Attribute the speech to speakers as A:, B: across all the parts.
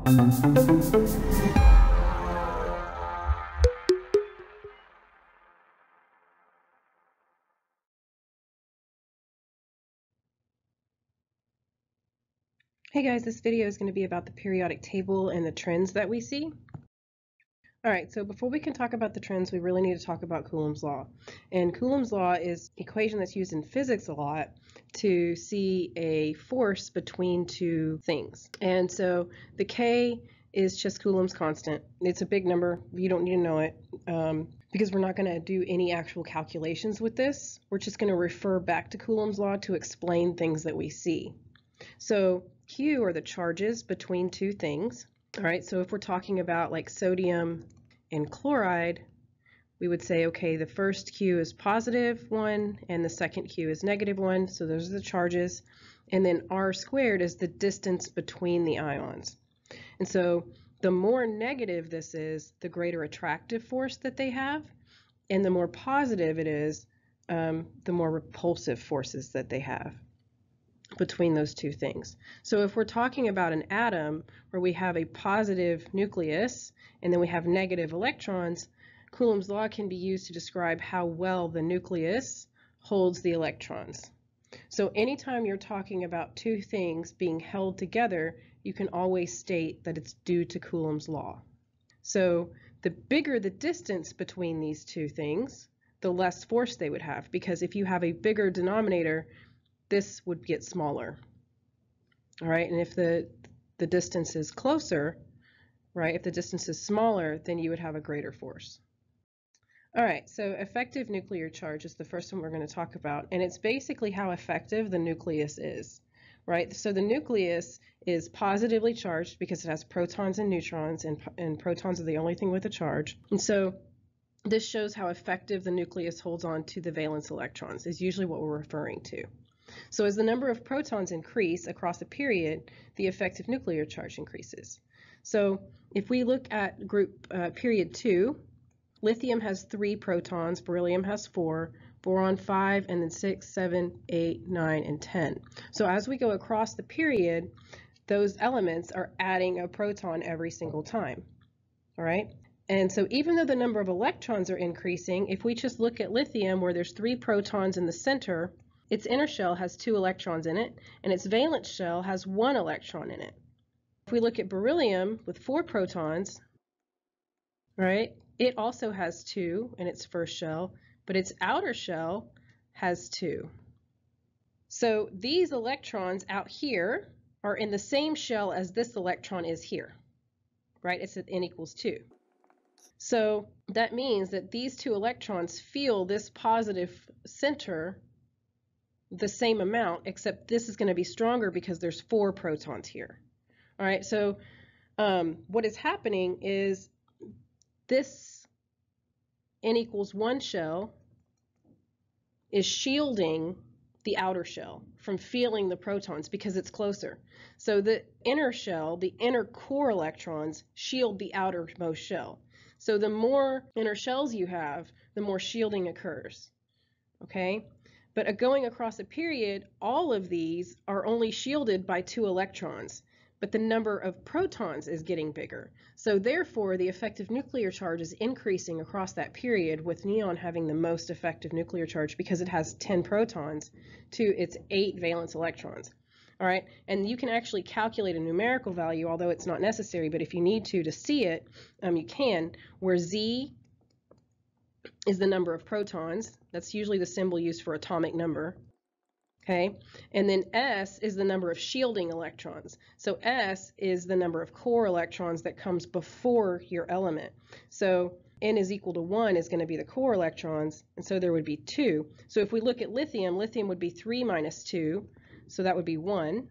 A: Hey guys, this video is going to be about the periodic table and the trends that we see. Alright, so before we can talk about the trends, we really need to talk about Coulomb's law. And Coulomb's law is an equation that's used in physics a lot to see a force between two things. And so the K is just Coulomb's constant. It's a big number. You don't need to know it because we're not going to do any actual calculations with this. We're just going to refer back to Coulomb's law to explain things that we see. So Q are the charges between two things. All right, so if we're talking about like sodium and chloride, we would say, okay, the first Q is positive 1 and the second Q is negative 1. So those are the charges. And then R squared is the distance between the ions. And so the more negative this is, the greater attractive force that they have. And the more positive it is, the more repulsive forces that they have between those two things. So if we're talking about an atom where we have a positive nucleus and then we have negative electrons, Coulomb's law can be used to describe how well the nucleus holds the electrons. So anytime you're talking about two things being held together, you can always state that it's due to Coulomb's law. So the bigger the distance between these two things, the less force they would have, because if you have a bigger denominator, this would get smaller. All right, and if the distance is closer, right, if the distance is smaller, then you would have a greater force. All right, so effective nuclear charge is the first one we're going to talk about, and it's basically how effective the nucleus is, right? So the nucleus is positively charged because it has protons and neutrons, and protons are the only thing with a charge. And so this shows how effective the nucleus holds on to the valence electrons, is usually what we're referring to. So as the number of protons increase across a period, the effective nuclear charge increases. So if we look at group period 2, lithium has 3 protons, beryllium has 4, boron 5, and then 6, 7, 8, 9, and 10. So as we go across the period, those elements are adding a proton every single time. All right? And so even though the number of electrons are increasing, if we just look at lithium where there's 3 protons in the center, its inner shell has 2 electrons in it, and its valence shell has 1 electron in it. If we look at beryllium with 4 protons, right, it also has 2 in its first shell, but its outer shell has 2. So these electrons out here are in the same shell as this electron is here, right? It's at n equals 2. So that means that these 2 electrons feel this positive center the same amount, except this is going to be stronger because there's 4 protons here. All right, so what is happening is this n equals 1 shell is shielding the outer shell from feeling the protons because it's closer. So the inner shell, the inner core electrons, shield the outermost shell. So the more inner shells you have, the more shielding occurs. Okay? But going across a period, all of these are only shielded by 2 electrons, but the number of protons is getting bigger. So therefore, the effective nuclear charge is increasing across that period, with neon having the most effective nuclear charge because it has 10 protons to its 8 valence electrons. All right, and you can actually calculate a numerical value, although it's not necessary, but if you need to see it, you can, where Z is the number of protons. That's usually the symbol used for atomic number. Okay, and then S is the number of shielding electrons. So S is the number of core electrons that comes before your element. So N is equal to 1 is going to be the core electrons, and so there would be 2. So if we look at lithium, lithium would be 3 minus 2, so that would be 1.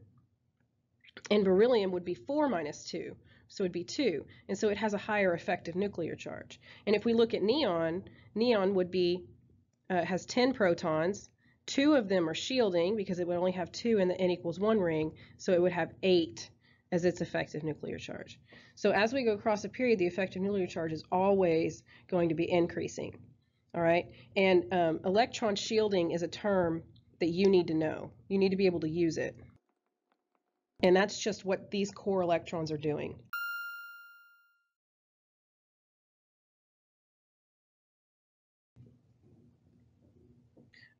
A: And beryllium would be 4 minus 2, so it would be 2. And so it has a higher effective nuclear charge. And if we look at neon, neon would be has 10 protons. 2 of them are shielding because it would only have 2 in the n equals 1 ring, so it would have 8 as its effective nuclear charge. So as we go across a period, the effective nuclear charge is always going to be increasing. All right, and electron shielding is a term that you need to know. You need to be able to use it. And that's just what these core electrons are doing.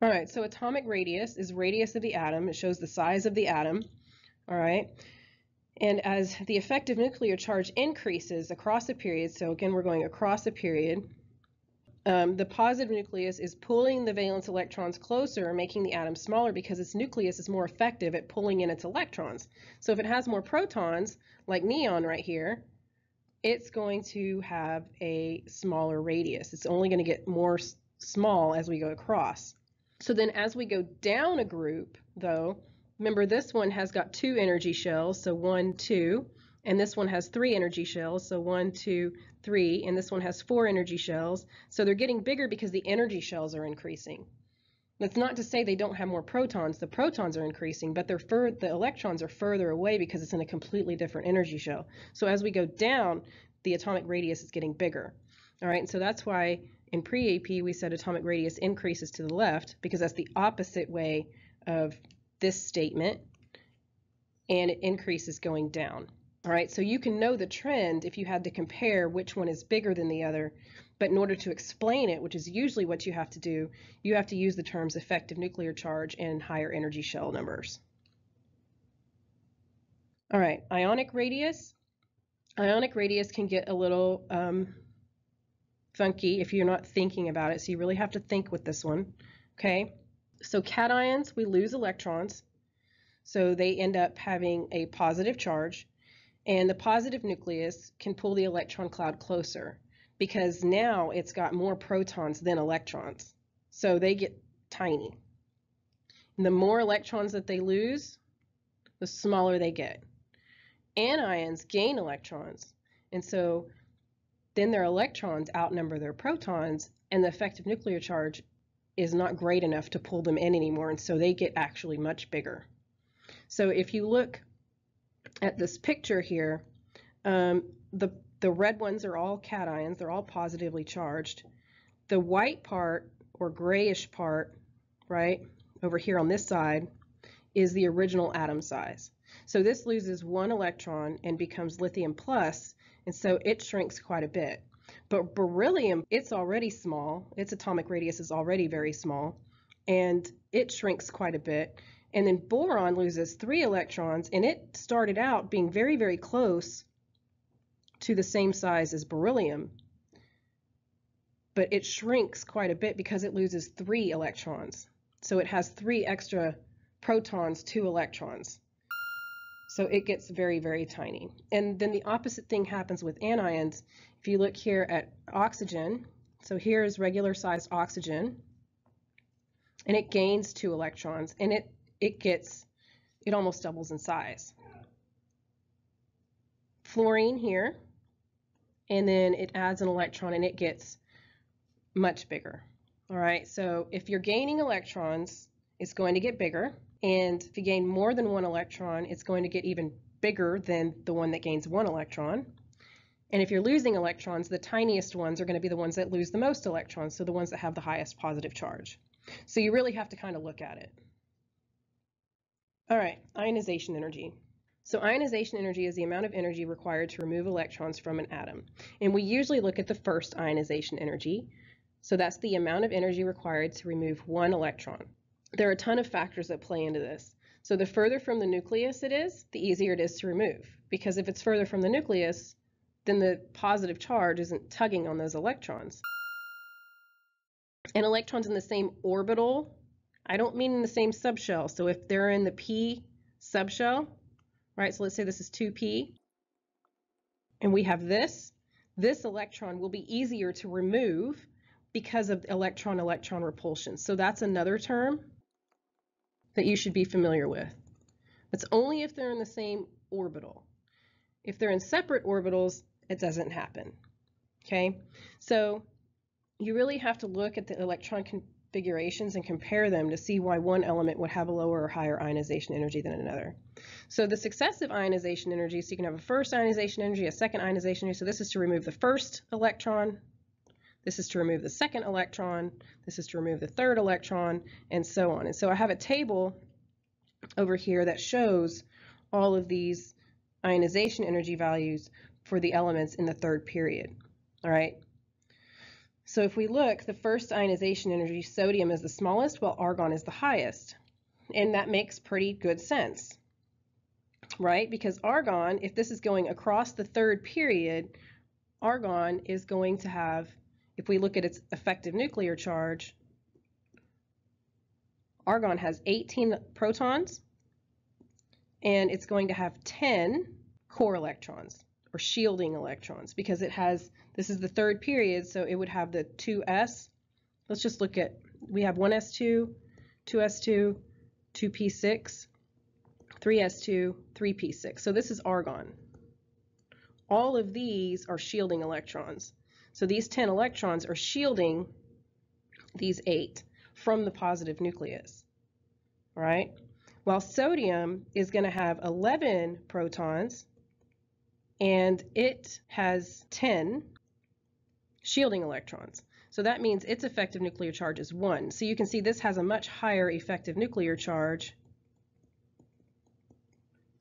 A: All right, so atomic radius is radius of the atom. It shows the size of the atom. All right. And as the effective nuclear charge increases across a period, so again, we're going across a period, the positive nucleus is pulling the valence electrons closer, making the atom smaller because its nucleus is more effective at pulling in its electrons. So if it has more protons, like neon right here, it's going to have a smaller radius. It's only going to get more small as we go across. So then as we go down a group, though, remember this one has got 2 energy shells, so 1, 2, and this one has 3 energy shells, so 1, 2, 3, and this one has 4 energy shells. So they're getting bigger because the energy shells are increasing. That's not to say they don't have more protons. The protons are increasing, but the electrons are further away because it's in a completely different energy shell. So as we go down, the atomic radius is getting bigger. All right, and so that's why in pre-AP we said atomic radius increases to the left, because that's the opposite way of this statement, and it increases going down. All right, so you can know the trend if you had to compare which one is bigger than the other, but in order to explain it, which is usually what you have to do, you have to use the terms effective nuclear charge and higher energy shell numbers. All right, ionic radius. Ionic radius can get a little funky if you're not thinking about it, so you really have to think with this one. Okay, so cations, we lose electrons, so they end up having a positive charge. And the positive nucleus can pull the electron cloud closer because now it's got more protons than electrons. So they get tiny. And the more electrons that they lose, the smaller they get. Anions gain electrons. And so then their electrons outnumber their protons, and the effective nuclear charge is not great enough to pull them in anymore. And so they get actually much bigger. So if you look at this picture here, the red ones are all cations, they're all positively charged. The white part or grayish part, right, over here on this side, is the original atom size. So this loses 1 electron and becomes lithium plus, and so it shrinks quite a bit. But beryllium, it's already small, its atomic radius is already very small, and it shrinks quite a bit. And then boron loses 3 electrons, and it started out being very, very close to the same size as beryllium. But it shrinks quite a bit because it loses 3 electrons. So it has 3 extra protons, 2 electrons. So it gets very, very tiny. And then the opposite thing happens with anions. If you look here at oxygen, so here is regular sized oxygen, and it gains 2 electrons, and it almost doubles in size. Fluorine here, and then it adds an electron and it gets much bigger. All right, so if you're gaining electrons, it's going to get bigger, and if you gain more than 1 electron, it's going to get even bigger than the one that gains 1 electron. And if you're losing electrons, the tiniest ones are going to be the ones that lose the most electrons, so the ones that have the highest positive charge. So you really have to kind of look at it. All right, ionization energy. So ionization energy is the amount of energy required to remove electrons from an atom. And we usually look at the first ionization energy. So that's the amount of energy required to remove 1 electron. There are a ton of factors that play into this. So the further from the nucleus it is, the easier it is to remove. Because if it's further from the nucleus, then the positive charge isn't tugging on those electrons. And electrons in the same orbital, I don't mean in the same subshell. So if they're in the p subshell, right, so let's say this is 2p, and we have this electron will be easier to remove because of electron-electron repulsion. So that's another term that you should be familiar with. It's only if they're in the same orbital. If they're in separate orbitals, it doesn't happen. Okay, so you really have to look at the electron configurations and compare them to see why one element would have a lower or higher ionization energy than another. So the successive ionization energy, so you can have a first ionization energy, a second ionization energy. So this is to remove the first electron, this is to remove the second electron, this is to remove the third electron, and so on. And so I have a table over here that shows all of these ionization energy values for the elements in the third period. All right. So if we look, the first ionization energy, sodium, is the smallest, while argon is the highest. And that makes pretty good sense, right? Because argon, if this is going across the third period, argon is going to have, if we look at its effective nuclear charge, argon has 18 protons, and it's going to have 10 core electrons, or shielding electrons, because it has, this is the third period, so it would have the 2s. Let's just look at, we have 1s2, 2s2, 2p6, 3s2, 3p6. So this is argon. All of these are shielding electrons. So these 10 electrons are shielding these 8 from the positive nucleus, right? While sodium is going to have 11 protons, and it has 10 shielding electrons. So that means its effective nuclear charge is 1. So you can see this has a much higher effective nuclear charge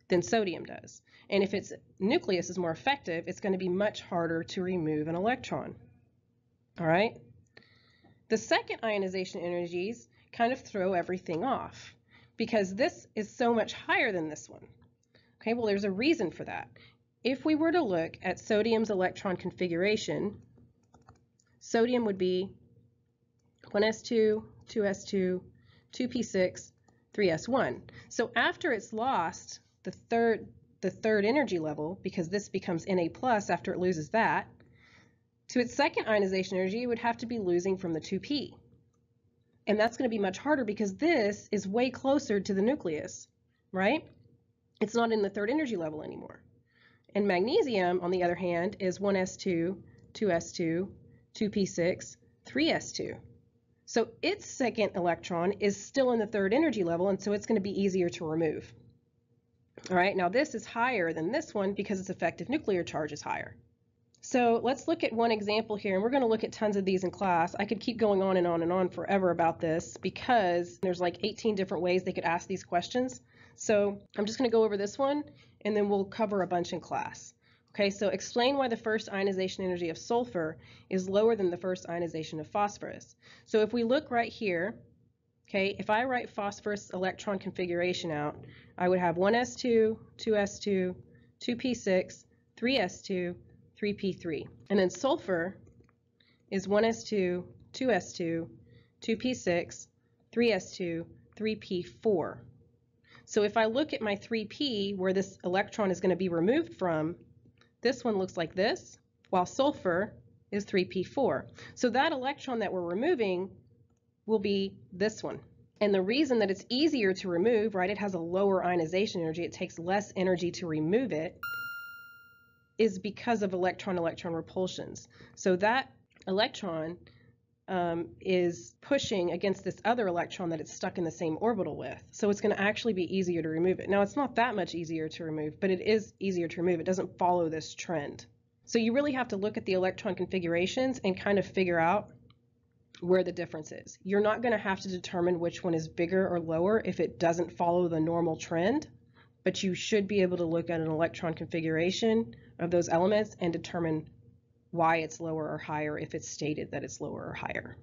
A: than sodium does. And if its nucleus is more effective, it's going to be much harder to remove an electron. All right? The second ionization energies kind of throw everything off because this is so much higher than this one. Okay, well, there's a reason for that. If we were to look at sodium's electron configuration, sodium would be 1s2, 2s2, 2p6, 3s1. So after it's lost the third energy level, because this becomes Na+ after it loses that, to its second ionization energy, it would have to be losing from the 2p. And that's going to be much harder because this is way closer to the nucleus, right? It's not in the third energy level anymore. And magnesium, on the other hand, is 1s2, 2s2, 2p6, 3s2. So its second electron is still in the third energy level, and so it's going to be easier to remove. All right, now this is higher than this one because its effective nuclear charge is higher. So let's look at one example here, and we're going to look at tons of these in class. I could keep going on and on and on forever about this because there's like 18 different ways they could ask these questions. So I'm just going to go over this one, and then we'll cover a bunch in class. Okay, so explain why the first ionization energy of sulfur is lower than the first ionization of phosphorus. So if we look right here, okay, if I write phosphorus electron configuration out, I would have 1s2, 2s2, 2p6, 3s2, 3p3. And then sulfur is 1s2, 2s2, 2p6, 3s2, 3p4. So if I look at my 3p, where this electron is going to be removed from, this one looks like this, while sulfur is 3p4. So that electron that we're removing will be this one. And the reason that it's easier to remove, right, it has a lower ionization energy, it takes less energy to remove it, is because of electron-electron repulsions. So that electron is pushing against this other electron that it's stuck in the same orbital with. So it's going to actually be easier to remove it. Now, it's not that much easier to remove, but it is easier to remove. It doesn't follow this trend. So you really have to look at the electron configurations and kind of figure out where the difference is. You're not going to have to determine which one is bigger or lower if it doesn't follow the normal trend, but you should be able to look at an electron configuration of those elements and determine why it's lower or higher if it's stated that it's lower or higher.